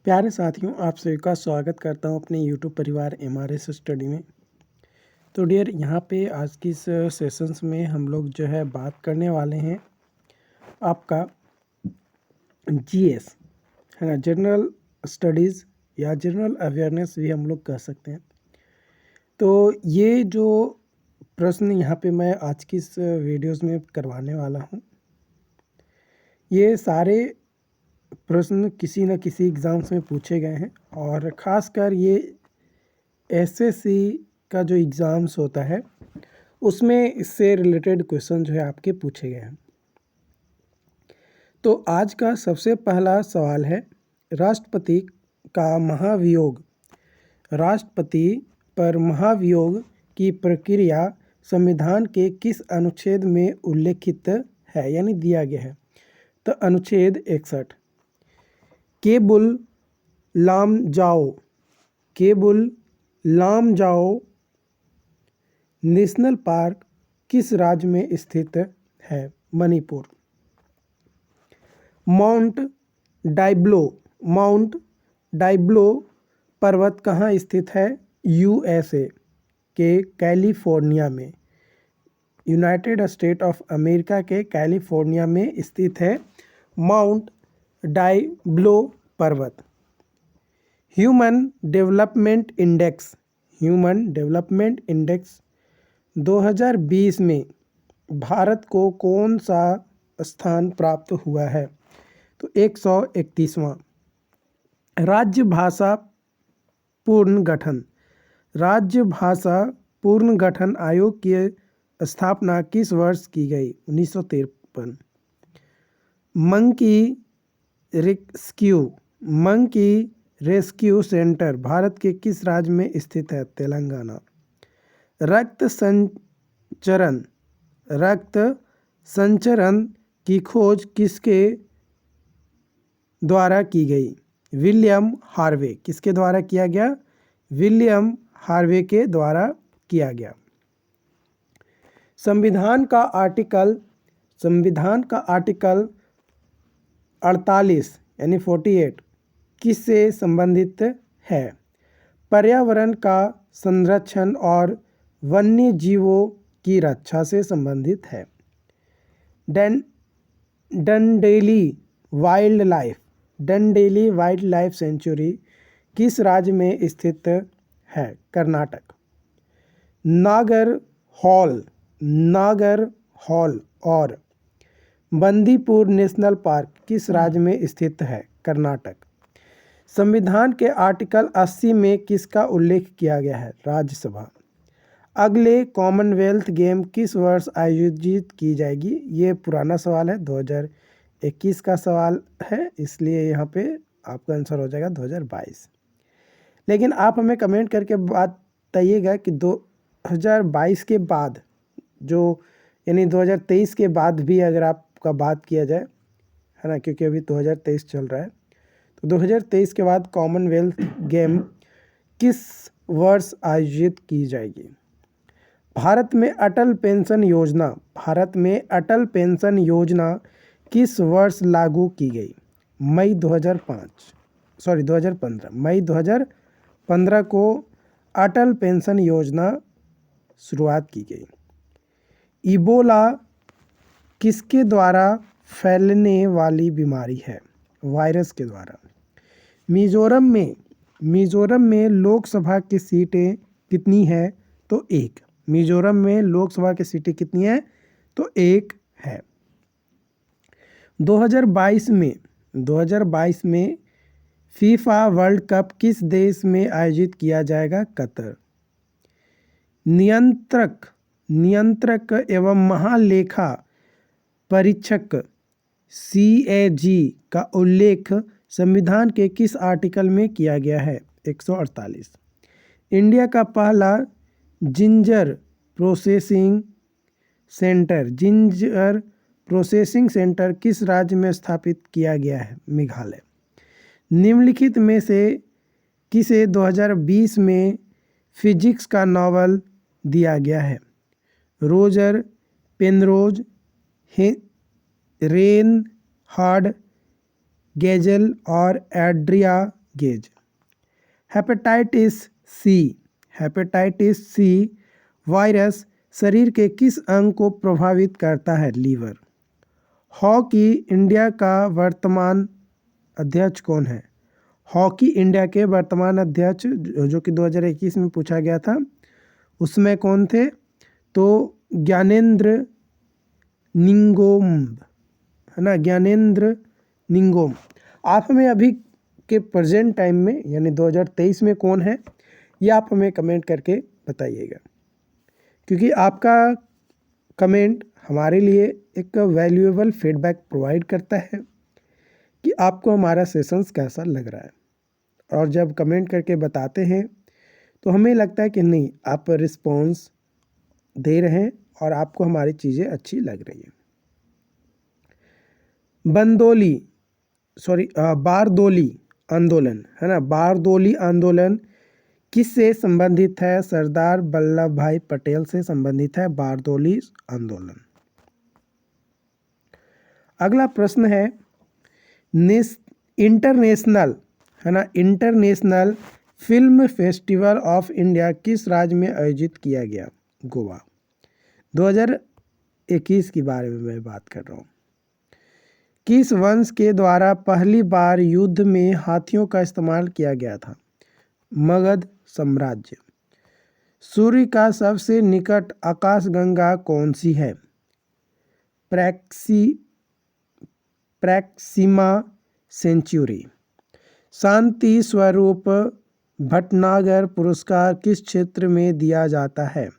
प्यारे साथियों, आप सभी का स्वागत करता हूं अपने YouTube परिवार MRS स्टडी में। तो डियर, यहाँ पे आज की इस सेशंस में हम लोग जो है बात करने वाले हैं आपका GS, है ना, जनरल स्टडीज़ या जनरल अवेयरनेस भी हम लोग कह सकते हैं। तो ये जो प्रश्न यहाँ पे मैं आज की इस वीडियोज़ में करवाने वाला हूँ, ये सारे प्रश्न किसी न किसी एग्ज़ाम्स में पूछे गए हैं और ख़ासकर ये एसएससी का जो एग्ज़ाम्स होता है उसमें इससे रिलेटेड क्वेश्चन जो है आपके पूछे गए हैं। तो आज का सबसे पहला सवाल है, राष्ट्रपति का महाभियोग, राष्ट्रपति पर महाभियोग की प्रक्रिया संविधान के किस अनुच्छेद में उल्लेखित है, यानी दिया गया है? तो अनुच्छेद 61। केबुल लामजाओ, केबुल लामजाओ नेशनल पार्क किस राज्य में स्थित है? मणिपुर। माउंट डाइब्लो पर्वत कहाँ स्थित है? USA के कैलिफोर्निया में, यूनाइटेड स्टेट ऑफ अमेरिका के कैलिफोर्निया में स्थित है माउंट डाइब्लो पर्वत। ह्यूमन डेवलपमेंट इंडेक्स 2020 में भारत को कौन सा स्थान प्राप्त हुआ है? तो 131वां। राज्य भाषा पुनर्गठन आयोग की स्थापना किस वर्ष की गई? 1953। मंकी रेस्क्यू सेंटर भारत के किस राज्य में स्थित है? तेलंगाना। रक्त संचरण की खोज किसके द्वारा की गई? William Harvey. किसके द्वारा किया गया? विलियम हार्वे के द्वारा किया गया। संविधान का आर्टिकल 48 यानी 48 किससे संबंधित है? पर्यावरण का संरक्षण और वन्य जीवों की रक्षा से संबंधित है। डंडेली वाइल्ड लाइफ सेंचुरी किस राज्य में स्थित है? कर्नाटक। नागर हॉल और बंदीपुर नेशनल पार्क किस राज्य में स्थित है? कर्नाटक। संविधान के आर्टिकल 80 में किसका उल्लेख किया गया है? राज्यसभा। अगले कॉमनवेल्थ गेम किस वर्ष आयोजित की जाएगी? ये पुराना सवाल है, 2021 का सवाल है, इसलिए यहाँ पे आपका आंसर हो जाएगा 2022। लेकिन आप हमें कमेंट करके बताइएगा कि 2022 के बाद यानी 2023 के बाद भी अगर आपका बात किया जाए, है ना, क्योंकि अभी 2023 चल रहा है, तो 2023 के बाद कॉमनवेल्थ गेम किस वर्ष आयोजित की जाएगी? भारत में अटल पेंशन योजना किस वर्ष लागू की गई? 2015 मई 2015 को अटल पेंशन योजना शुरुआत की गई। इबोला किसके द्वारा फैलने वाली बीमारी है? वायरस के द्वारा। मिजोरम में लोकसभा की सीटें कितनी है? तो 1। मिजोरम में लोकसभा की सीटें कितनी है? तो 1 है। 2022 में फीफा वर्ल्ड कप किस देश में आयोजित किया जाएगा? कतर। नियंत्रक एवं महालेखा परीक्षक CAG का उल्लेख संविधान के किस आर्टिकल में किया गया है? 148। इंडिया का पहला जिंजर प्रोसेसिंग सेंटर किस राज्य में स्थापित किया गया है? मेघालय। निम्नलिखित में से किसे 2020 में फिजिक्स का नोबेल दिया गया है? रोजर पेनरोज, रेनहार्ड गेजल और Andrea Ghez. Hepatitis C virus शरीर के किस अंग को प्रभावित करता है? लीवर। हॉकी इंडिया का वर्तमान अध्यक्ष कौन है? हॉकी इंडिया के वर्तमान अध्यक्ष जो कि 2021 में पूछा गया था, उसमें कौन थे? तो ज्ञानेंद्र निंगोम, है ना, ज्ञानेंद्र निंगोम। आप हमें अभी के प्रेजेंट टाइम में यानी 2023 में कौन है, ये आप हमें कमेंट करके बताइएगा, क्योंकि आपका कमेंट हमारे लिए एक वैल्यूएबल फीडबैक प्रोवाइड करता है कि आपको हमारा सेशंस कैसा लग रहा है। और जब कमेंट करके बताते हैं तो हमें लगता है कि नहीं, आप रिस्पॉन्स दे रहे हैं और आपको हमारी चीज़ें अच्छी लग रही हैं। बारदोली आंदोलन, है ना, बारदोली आंदोलन किससे संबंधित है? सरदार वल्लभ भाई पटेल से संबंधित है बारदोली आंदोलन। अगला प्रश्न है, इंटरनेशनल, है ना, international film festival of India किस राज्य में आयोजित किया गया? गोवा। 2021 के बारे में मैं बात कर रहा हूँ। किस वंश के द्वारा पहली बार युद्ध में हाथियों का इस्तेमाल किया गया था? मगध साम्राज्य। सूर्य का सबसे निकट आकाशगंगा कौन सी है? प्रैक्सिमा सेंचुरी। शांति स्वरूप भटनागर पुरस्कार किस क्षेत्र में दिया जाता है?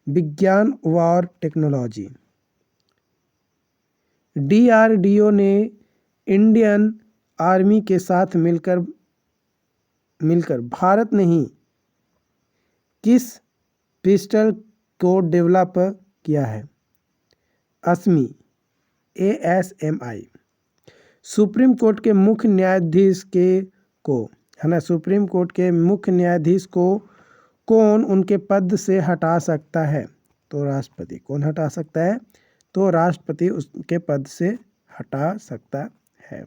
विज्ञान और टेक्नोलॉजी। DRDO ने इंडियन आर्मी के साथ मिलकर भारत नहीं किस पिस्टल को डेवलप किया है? ASMI। सुप्रीम कोर्ट के मुख्य न्यायाधीश सुप्रीम कोर्ट के मुख्य न्यायाधीश को कौन उनके पद से हटा सकता है? तो राष्ट्रपति। कौन हटा सकता है? तो राष्ट्रपति उसके पद से हटा सकता है।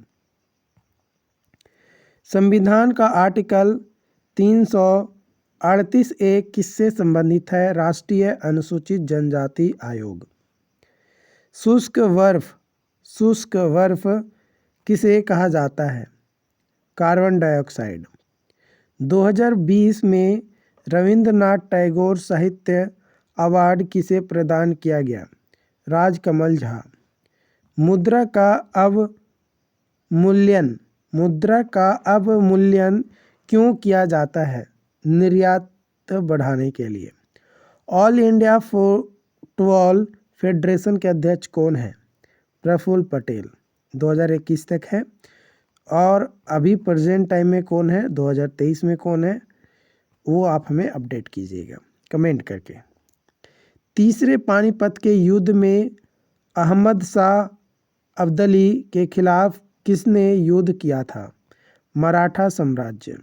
संविधान का आर्टिकल 338A किससे संबंधित है? राष्ट्रीय अनुसूचित जनजाति आयोग। शुष्क बर्फ किसे कहा जाता है? Carbon dioxide. 2020 में रविंद्रनाथ टैगोर साहित्य अवार्ड किसे प्रदान किया गया? राजकमल झा। मुद्रा का अवमूल्यन क्यों किया जाता है? निर्यात बढ़ाने के लिए। ऑल इंडिया फुटबॉल फेडरेशन के अध्यक्ष कौन है? प्रफुल्ल पटेल। 2021 तक है। और अभी प्रेजेंट टाइम में कौन है, 2023 में कौन है, वो आप हमें अपडेट कीजिएगा कमेंट करके। तीसरे पानीपत के युद्ध में अहमद शाह अब्दाली के खिलाफ किसने युद्ध किया था? मराठा साम्राज्य।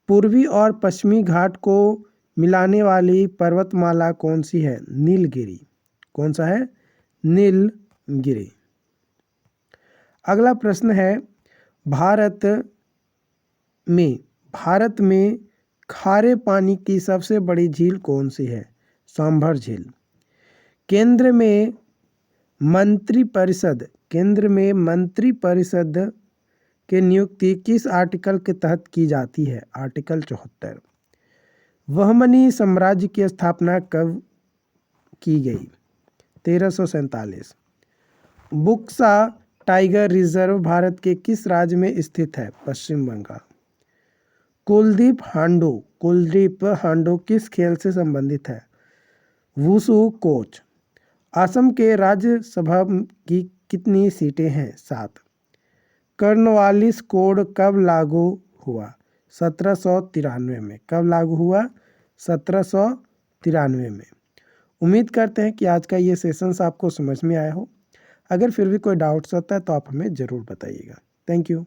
पूर्वी और पश्चिमी घाट को मिलाने वाली पर्वतमाला कौन सी है? नीलगिरी। कौन सा है? नीलगिरी। अगला प्रश्न है, भारत में खारे पानी की सबसे बड़ी झील कौन सी है? सांभर झील। केंद्र में मंत्रिपरिषद की नियुक्ति किस आर्टिकल के तहत की जाती है? आर्टिकल 74। बहमनी साम्राज्य की स्थापना कब की गई? 1347। बुक्सा टाइगर रिजर्व भारत के किस राज्य में स्थित है? पश्चिम बंगाल। कुलदीप हांडो किस खेल से संबंधित है? Wushu coach. असम के राज्यसभा की कितनी सीटें हैं? 7। कॉर्नवालिस कोड कब लागू हुआ? 1793 में। कब लागू हुआ? 1793 में। उम्मीद करते हैं कि आज का ये सेशंस आपको समझ में आया हो। अगर फिर भी कोई डाउट्स होता है तो आप हमें ज़रूर बताइएगा। Thank you.